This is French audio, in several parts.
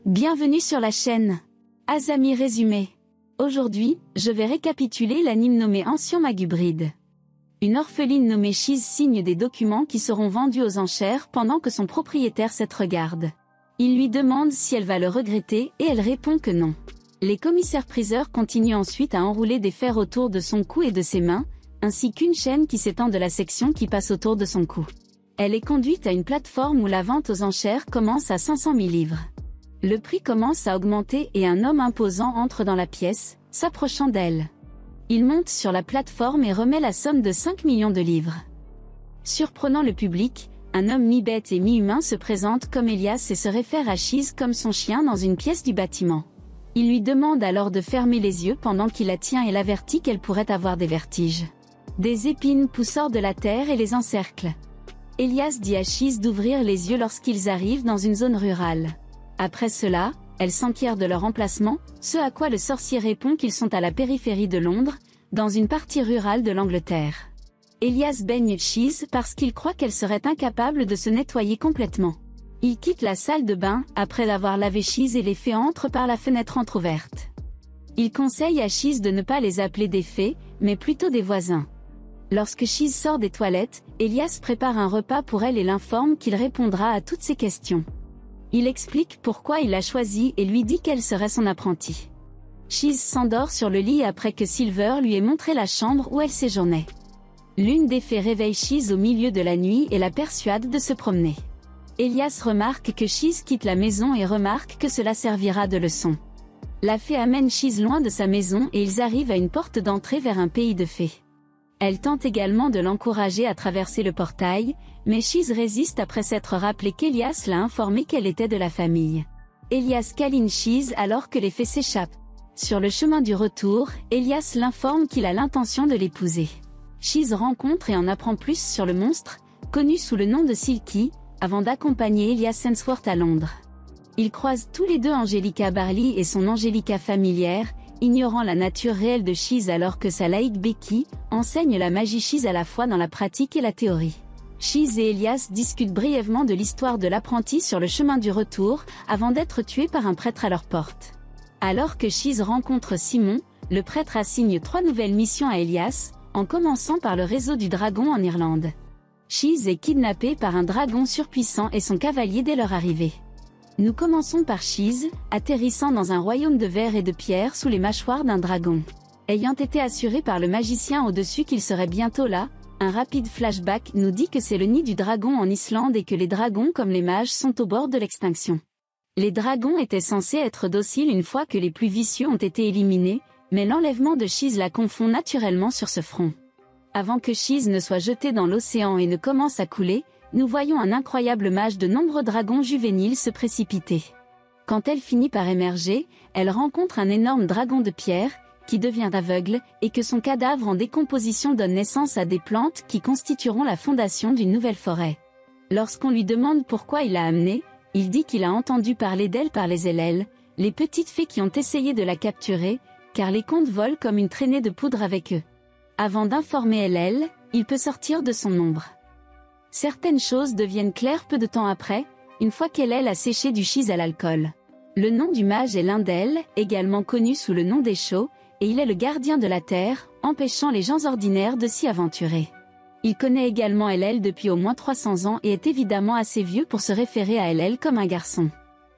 Bienvenue sur la chaîne Azami Résumé. Aujourd'hui, je vais récapituler l'anime nommé Ancien Magubride. Une orpheline nommée Shiz signe des documents qui seront vendus aux enchères pendant que son propriétaire Seth regarde. Il lui demande si elle va le regretter et elle répond que non. Les commissaires-priseurs continuent ensuite à enrouler des fers autour de son cou et de ses mains, ainsi qu'une chaîne qui s'étend de la section qui passe autour de son cou. Elle est conduite à une plateforme où la vente aux enchères commence à 500 000 livres. Le prix commence à augmenter et un homme imposant entre dans la pièce, s'approchant d'elle. Il monte sur la plateforme et remet la somme de 5 millions de livres. Surprenant le public, un homme mi-bête et mi-humain se présente comme Elias et se réfère à Shiz comme son chien dans une pièce du bâtiment. Il lui demande alors de fermer les yeux pendant qu'il la tient et l'avertit qu'elle pourrait avoir des vertiges. Des épines poussent hors de la terre et les encerclent. Elias dit à Shiz d'ouvrir les yeux lorsqu'ils arrivent dans une zone rurale. Après cela, elle s'enquiert de leur emplacement, ce à quoi le sorcier répond qu'ils sont à la périphérie de Londres, dans une partie rurale de l'Angleterre. Elias baigne Shiz parce qu'il croit qu'elle serait incapable de se nettoyer complètement. Il quitte la salle de bain après avoir lavé Shiz et les fées entrent par la fenêtre entrouverte. Il conseille à Shiz de ne pas les appeler des fées, mais plutôt des voisins. Lorsque Shiz sort des toilettes, Elias prépare un repas pour elle et l'informe qu'il répondra à toutes ses questions. Il explique pourquoi il l'a choisie et lui dit qu'elle serait son apprentie. Shiz s'endort sur le lit après que Silver lui ait montré la chambre où elle séjournait. L'une des fées réveille Shiz au milieu de la nuit et la persuade de se promener. Elias remarque que Shiz quitte la maison et remarque que cela servira de leçon. La fée amène Shiz loin de sa maison et ils arrivent à une porte d'entrée vers un pays de fées. Elle tente également de l'encourager à traverser le portail, mais Shiz résiste après s'être rappelé qu'Elias l'a informé qu'elle était de la famille. Elias câline Shiz alors que les fées s'échappent. Sur le chemin du retour, Elias l'informe qu'il a l'intention de l'épouser. Shiz rencontre et en apprend plus sur le monstre, connu sous le nom de Silky, avant d'accompagner Elias Hemsworth à Londres. Ils croisent tous les deux Angelica Barley et son Angelica familière, ignorant la nature réelle de Shiz alors que sa laïque Becky enseigne la magie Shiz à la fois dans la pratique et la théorie. Shiz et Elias discutent brièvement de l'histoire de l'apprenti sur le chemin du retour, avant d'être tués par un prêtre à leur porte. Alors que Shiz rencontre Simon, le prêtre assigne 3 nouvelles missions à Elias, en commençant par le réseau du dragon en Irlande. Shiz est kidnappé par un dragon surpuissant et son cavalier dès leur arrivée. Nous commençons par Shiz, atterrissant dans un royaume de verre et de pierre sous les mâchoires d'un dragon. Ayant été assuré par le magicien au-dessus qu'il serait bientôt là, un rapide flashback nous dit que c'est le nid du dragon en Islande et que les dragons comme les mages sont au bord de l'extinction. Les dragons étaient censés être dociles une fois que les plus vicieux ont été éliminés, mais l'enlèvement de Shiz la confond naturellement sur ce front. Avant que Shiz ne soit jetée dans l'océan et ne commence à couler, nous voyons un incroyable mage de nombreux dragons juvéniles se précipiter. Quand elle finit par émerger, elle rencontre un énorme dragon de pierre, qui devient aveugle, et que son cadavre en décomposition donne naissance à des plantes qui constitueront la fondation d'une nouvelle forêt. Lorsqu'on lui demande pourquoi il l'a amenée, il dit qu'il a entendu parler d'elle par les Ellel, les petites fées qui ont essayé de la capturer, car les contes volent comme une traînée de poudre avec eux. Avant d'informer Ellel, il peut sortir de son ombre. Certaines choses deviennent claires peu de temps après, une fois qu'Ellel a séché du Shiz à l'alcool. Le nom du mage est Lindel, également connu sous le nom d'Esho, et il est le gardien de la terre, empêchant les gens ordinaires de s'y aventurer. Il connaît également Ellel depuis au moins 300 ans et est évidemment assez vieux pour se référer à Ellel comme un garçon.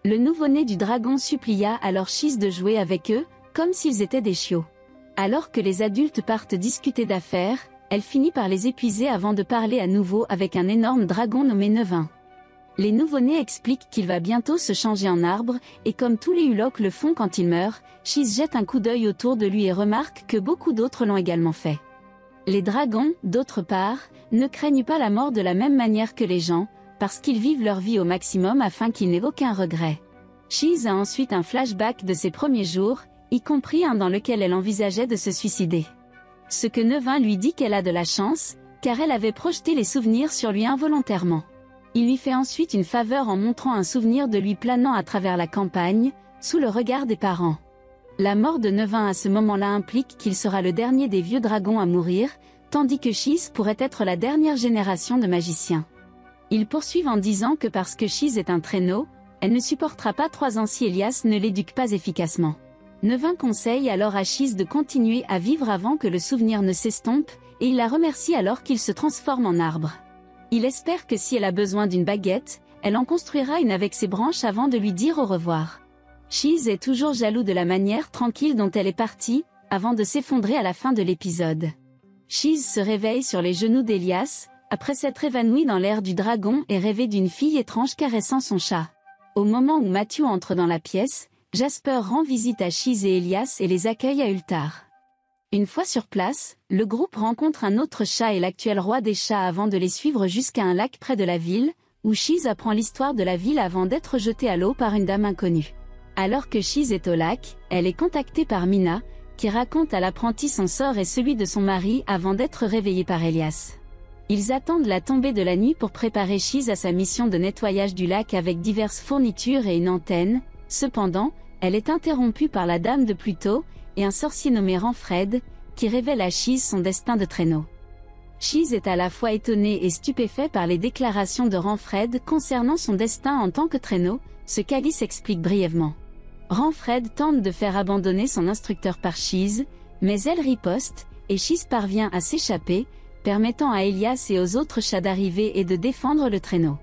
Le nouveau-né du dragon supplia alors Shiz de jouer avec eux, comme s'ils étaient des chiots. Alors que les adultes partent discuter d'affaires, elle finit par les épuiser avant de parler à nouveau avec un énorme dragon nommé Nevin. Les nouveau-nés expliquent qu'il va bientôt se changer en arbre, et comme tous les Hulock le font quand il meurt, Shiz jette un coup d'œil autour de lui et remarque que beaucoup d'autres l'ont également fait. Les dragons, d'autre part, ne craignent pas la mort de la même manière que les gens, parce qu'ils vivent leur vie au maximum afin qu'ils n'aient aucun regret. Shiz a ensuite un flashback de ses premiers jours, y compris un dans lequel elle envisageait de se suicider. Ce que Nevin lui dit qu'elle a de la chance, car elle avait projeté les souvenirs sur lui involontairement. Il lui fait ensuite une faveur en montrant un souvenir de lui planant à travers la campagne, sous le regard des parents. La mort de Nevin à ce moment-là implique qu'il sera le dernier des vieux dragons à mourir, tandis que Shiz pourrait être la dernière génération de magiciens. Ils poursuivent en disant que parce que Shiz est un traîneau, Elle ne supportera pas 3 ans si Elias ne l'éduque pas efficacement. Nevin conseille alors à Chiz de continuer à vivre avant que le souvenir ne s'estompe, et il la remercie alors qu'il se transforme en arbre. Il espère que si elle a besoin d'une baguette, elle en construira une avec ses branches avant de lui dire au revoir. Chiz est toujours jaloux de la manière tranquille dont elle est partie, avant de s'effondrer à la fin de l'épisode. Chiz se réveille sur les genoux d'Elias, après s'être évanoui dans l'air du dragon et rêvé d'une fille étrange caressant son chat. Au moment où Matthew entre dans la pièce, Jasper rend visite à Chiz et Elias et les accueille à Ultar. Une fois sur place, le groupe rencontre un autre chat et l'actuel roi des chats avant de les suivre jusqu'à un lac près de la ville, où Chiz apprend l'histoire de la ville avant d'être jetée à l'eau par une dame inconnue. Alors que Chiz est au lac, elle est contactée par Mina, qui raconte à l'apprenti son sort et celui de son mari avant d'être réveillée par Elias. Ils attendent la tombée de la nuit pour préparer Chiz à sa mission de nettoyage du lac avec diverses fournitures et une antenne. Cependant, elle est interrompue par la dame de plus tôt, et un sorcier nommé Ranfred, qui révèle à Chiz son destin de traîneau. Chiz est à la fois étonné et stupéfait par les déclarations de Ranfred concernant son destin en tant que traîneau, ce qu'Alice explique brièvement. Ranfred tente de faire abandonner son instructeur par Chiz, mais elle riposte, et Chiz parvient à s'échapper, permettant à Elias et aux autres chats d'arriver et de défendre le traîneau.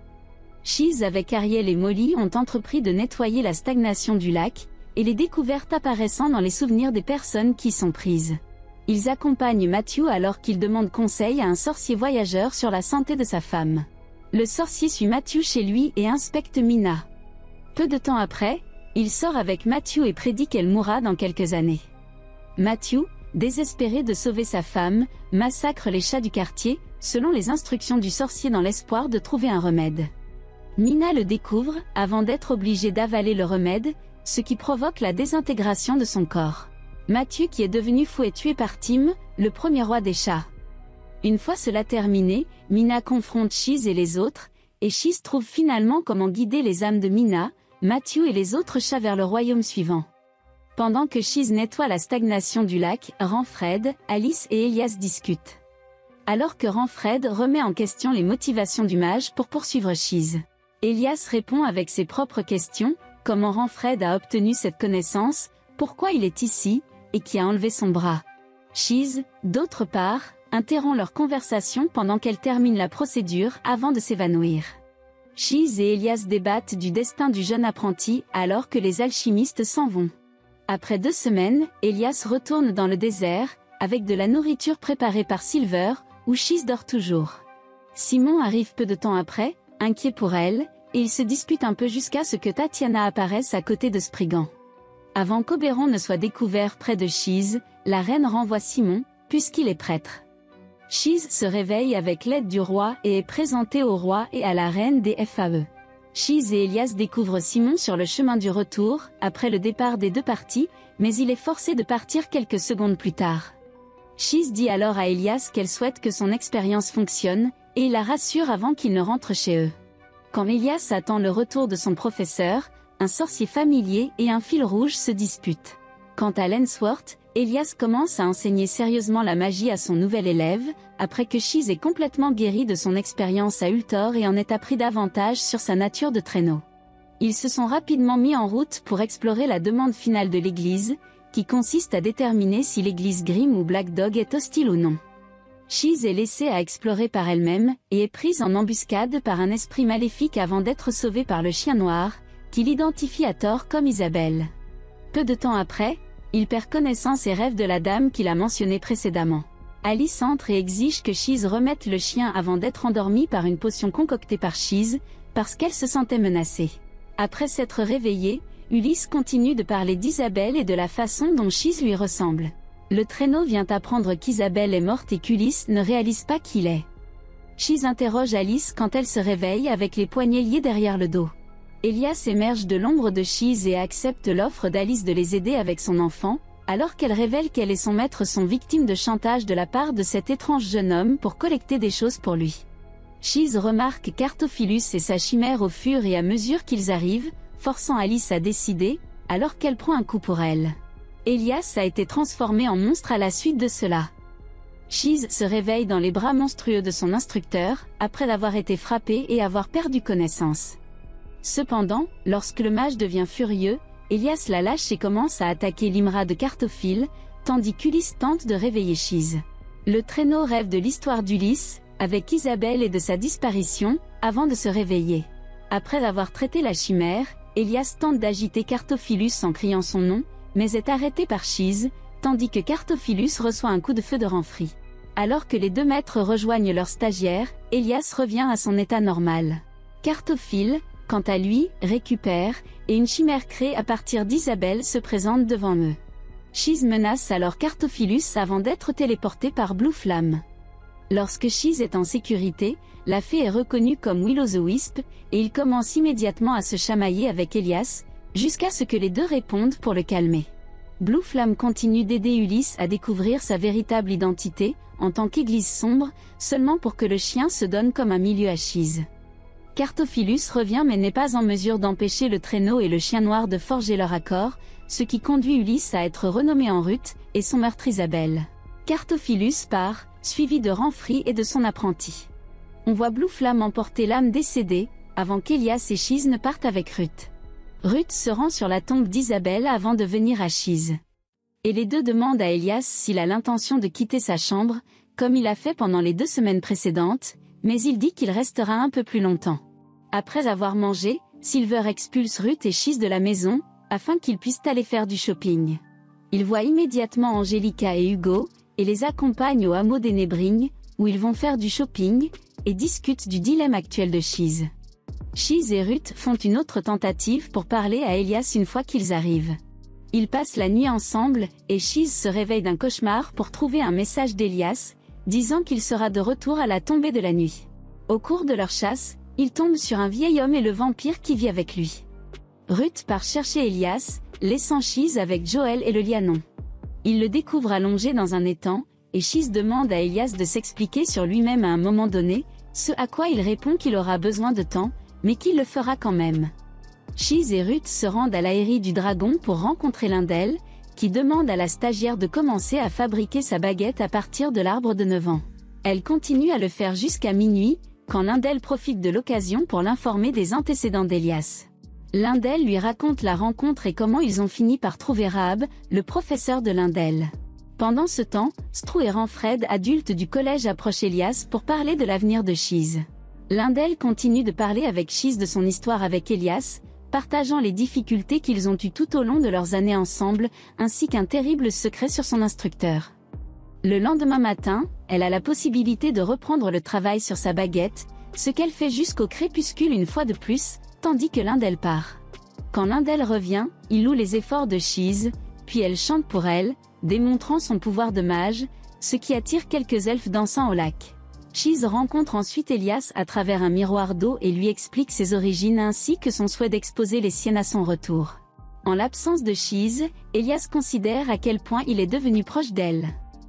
Chiz avec Ariel et Molly ont entrepris de nettoyer la stagnation du lac, et les découvertes apparaissant dans les souvenirs des personnes qui sont prises. Ils accompagnent Matthew alors qu'il demande conseil à un sorcier voyageur sur la santé de sa femme. Le sorcier suit Matthew chez lui et inspecte Mina. Peu de temps après, il sort avec Matthew et prédit qu'elle mourra dans quelques années. Matthew, désespéré de sauver sa femme, massacre les chats du quartier, selon les instructions du sorcier dans l'espoir de trouver un remède. Mina le découvre, avant d'être obligée d'avaler le remède, ce qui provoque la désintégration de son corps. Matthew qui est devenu fou est tué par Tim, le premier roi des chats. Une fois cela terminé, Mina confronte Chiz et les autres, et Chiz trouve finalement comment guider les âmes de Mina, Matthew et les autres chats vers le royaume suivant. Pendant que Chiz nettoie la stagnation du lac, Ranfred, Alice et Elias discutent. Alors que Ranfred remet en question les motivations du mage pour poursuivre Chiz. Elias répond avec ses propres questions, comment Ranfred a obtenu cette connaissance, pourquoi il est ici, et qui a enlevé son bras. Chiz, d'autre part, interrompt leur conversation pendant qu'elle termine la procédure avant de s'évanouir. Chiz et Elias débattent du destin du jeune apprenti alors que les alchimistes s'en vont. Après 2 semaines, Elias retourne dans le désert, avec de la nourriture préparée par Silver, où Chiz dort toujours. Simon arrive peu de temps après, inquiet pour elle, et ils se disputent un peu jusqu'à ce que Tatiana apparaisse à côté de Spriggan. Avant qu'Oberon ne soit découvert près de Chiz, la reine renvoie Simon, puisqu'il est prêtre. Chiz se réveille avec l'aide du roi et est présenté au roi et à la reine des FAE. Chiz et Elias découvrent Simon sur le chemin du retour, après le départ des 2 parties, mais il est forcé de partir quelques secondes plus tard. Chiz dit alors à Elias qu'elle souhaite que son expérience fonctionne, et il la rassure avant qu'il ne rentre chez eux. Quand Elias attend le retour de son professeur, un sorcier familier et un fil rouge se disputent. Quant à Lensworth, Elias commence à enseigner sérieusement la magie à son nouvel élève, après que Chiz est complètement guéri de son expérience à Ultor et en ait appris davantage sur sa nature de traîneau. Ils se sont rapidement mis en route pour explorer la demande finale de l'église, qui consiste à déterminer si l'église Grimm ou Black Dog est hostile ou non. Chiz est laissée à explorer par elle-même, et est prise en embuscade par un esprit maléfique avant d'être sauvée par le chien noir, qui l'identifie à tort comme Isabelle. Peu de temps après, il perd connaissance et rêve de la dame qu'il a mentionnée précédemment. Alice entre et exige que Chiz remette le chien avant d'être endormie par une potion concoctée par Chiz, parce qu'elle se sentait menacée. Après s'être réveillée, Ulysse continue de parler d'Isabelle et de la façon dont Chiz lui ressemble. Le traîneau vient apprendre qu'Isabelle est morte et qu'Ulysse ne réalise pas qui il est. Chiz interroge Alice quand elle se réveille avec les poignets liés derrière le dos. Elias émerge de l'ombre de Chiz et accepte l'offre d'Alice de les aider avec son enfant, alors qu'elle révèle qu'elle et son maître sont victimes de chantage de la part de cet étrange jeune homme pour collecter des choses pour lui. Chiz remarque qu'Artophilus et sa chimère au fur et à mesure qu'ils arrivent, forçant Alice à décider, alors qu'elle prend un coup pour elle. Elias a été transformé en monstre à la suite de cela. Chiz se réveille dans les bras monstrueux de son instructeur, après avoir été frappé et avoir perdu connaissance. Cependant, lorsque le mage devient furieux, Elias la lâche et commence à attaquer l'Imra de Cartophile, tandis qu'Ulysse tente de réveiller Chise. Le traîneau rêve de l'histoire d'Ulysse, avec Isabelle et de sa disparition, avant de se réveiller. Après avoir traité la chimère, Elias tente d'agiter Cartophilus en criant son nom, mais est arrêté par Chise, tandis que Cartophilus reçoit un coup de feu de Renfri. Alors que les deux maîtres rejoignent leur stagiaire, Elias revient à son état normal. Cartophile, quant à lui, récupère, et une chimère créée à partir d'Isabelle se présente devant eux. Chise menace alors Cartophilus avant d'être téléporté par Blue Flamme. Lorsque Chise est en sécurité, la fée est reconnue comme Will-o'-the-Wisp, et il commence immédiatement à se chamailler avec Elias, jusqu'à ce que les deux répondent pour le calmer. Blue Flamme continue d'aider Ulysse à découvrir sa véritable identité, en tant qu'église sombre, seulement pour que le chien se donne comme un milieu à Chise. Cartophilus revient mais n'est pas en mesure d'empêcher le traîneau et le chien noir de forger leur accord, ce qui conduit Ulysse à être renommé en Ruth, et son meurtre Isabelle. Cartophilus part, suivi de Renfri et de son apprenti. On voit Blue Flamme emporter l'âme décédée, avant qu'Elias et Chise ne partent avec Ruth. Ruth se rend sur la tombe d'Isabelle avant de venir à Chise. Et les deux demandent à Elias s'il a l'intention de quitter sa chambre, comme il a fait pendant les 2 semaines précédentes, mais il dit qu'il restera un peu plus longtemps. Après avoir mangé, Silver expulse Ruth et Chise de la maison, afin qu'ils puissent aller faire du shopping. Il voit immédiatement Angelica et Hugo, et les accompagne au hameau des Nébrignes, où ils vont faire du shopping, et discutent du dilemme actuel de Chise. Chise et Ruth font une autre tentative pour parler à Elias une fois qu'ils arrivent. Ils passent la nuit ensemble, et Chise se réveille d'un cauchemar pour trouver un message d'Elias, disant qu'il sera de retour à la tombée de la nuit. Au cours de leur chasse, ils tombent sur un vieil homme et le vampire qui vit avec lui. Ruth part chercher Elias, laissant Chise avec Joël et le lianon. Il le découvre allongé dans un étang, et Chise demande à Elias de s'expliquer sur lui-même à un moment donné, ce à quoi il répond qu'il aura besoin de temps, mais qu'il le fera quand même. Chise et Ruth se rendent à l'aérie du dragon pour rencontrer l'un d'elles, qui demande à la stagiaire de commencer à fabriquer sa baguette à partir de l'arbre de 9 ans. Elle continue à le faire jusqu'à minuit, quand l'un d'elles profite de l'occasion pour l'informer des antécédents d'Elias. L'un d'elles lui raconte la rencontre et comment ils ont fini par trouver Rahab, le professeur de l'un d'elles. Pendant ce temps, Stru et Ranfred, adultes du collège, approchent Elias pour parler de l'avenir de Chise. L'un d'elles continue de parler avec Chise de son histoire avec Elias, partageant les difficultés qu'ils ont eues tout au long de leurs années ensemble, ainsi qu'un terrible secret sur son instructeur. Le lendemain matin, elle a la possibilité de reprendre le travail sur sa baguette, ce qu'elle fait jusqu'au crépuscule une fois de plus, tandis que l'un d'elles part. Quand l'un d'elles revient, il loue les efforts de Chise, puis elle chante pour elle, démontrant son pouvoir de mage, ce qui attire quelques elfes dansant au lac. Chise rencontre ensuite Elias à travers un miroir d'eau et lui explique ses origines ainsi que son souhait d'exposer les siennes à son retour. En l'absence de Chise, Elias considère à quel point il est devenu proche d'elle.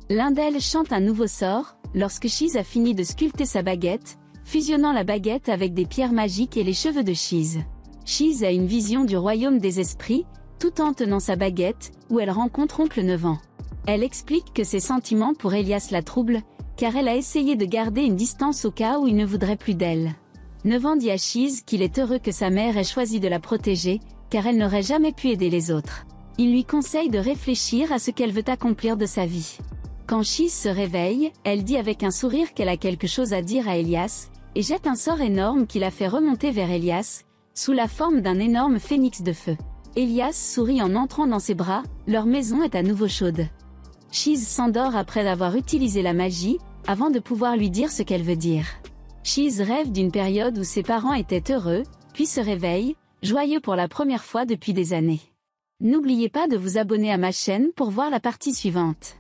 L'un d'elles chante un nouveau sort, lorsque Chise a fini de sculpter sa baguette, fusionnant la baguette avec des pierres magiques et les cheveux de Chise. Chise a une vision du royaume des esprits, tout en tenant sa baguette, où elle rencontre Oncle 9 ans. Elle explique que ses sentiments pour Elias la troublent, car elle a essayé de garder une distance au cas où il ne voudrait plus d'elle. 9 ans dit à Chise qu'il est heureux que sa mère ait choisi de la protéger, car elle n'aurait jamais pu aider les autres. Il lui conseille de réfléchir à ce qu'elle veut accomplir de sa vie. Quand Chise se réveille, elle dit avec un sourire qu'elle a quelque chose à dire à Elias, et jette un sort énorme qui la fait remonter vers Elias, sous la forme d'un énorme phénix de feu. Elias sourit en entrant dans ses bras, leur maison est à nouveau chaude. Chise s'endort après avoir utilisé la magie, avant de pouvoir lui dire ce qu'elle veut dire. Chise rêve d'une période où ses parents étaient heureux, puis se réveille, joyeux pour la première fois depuis des années. N'oubliez pas de vous abonner à ma chaîne pour voir la partie suivante.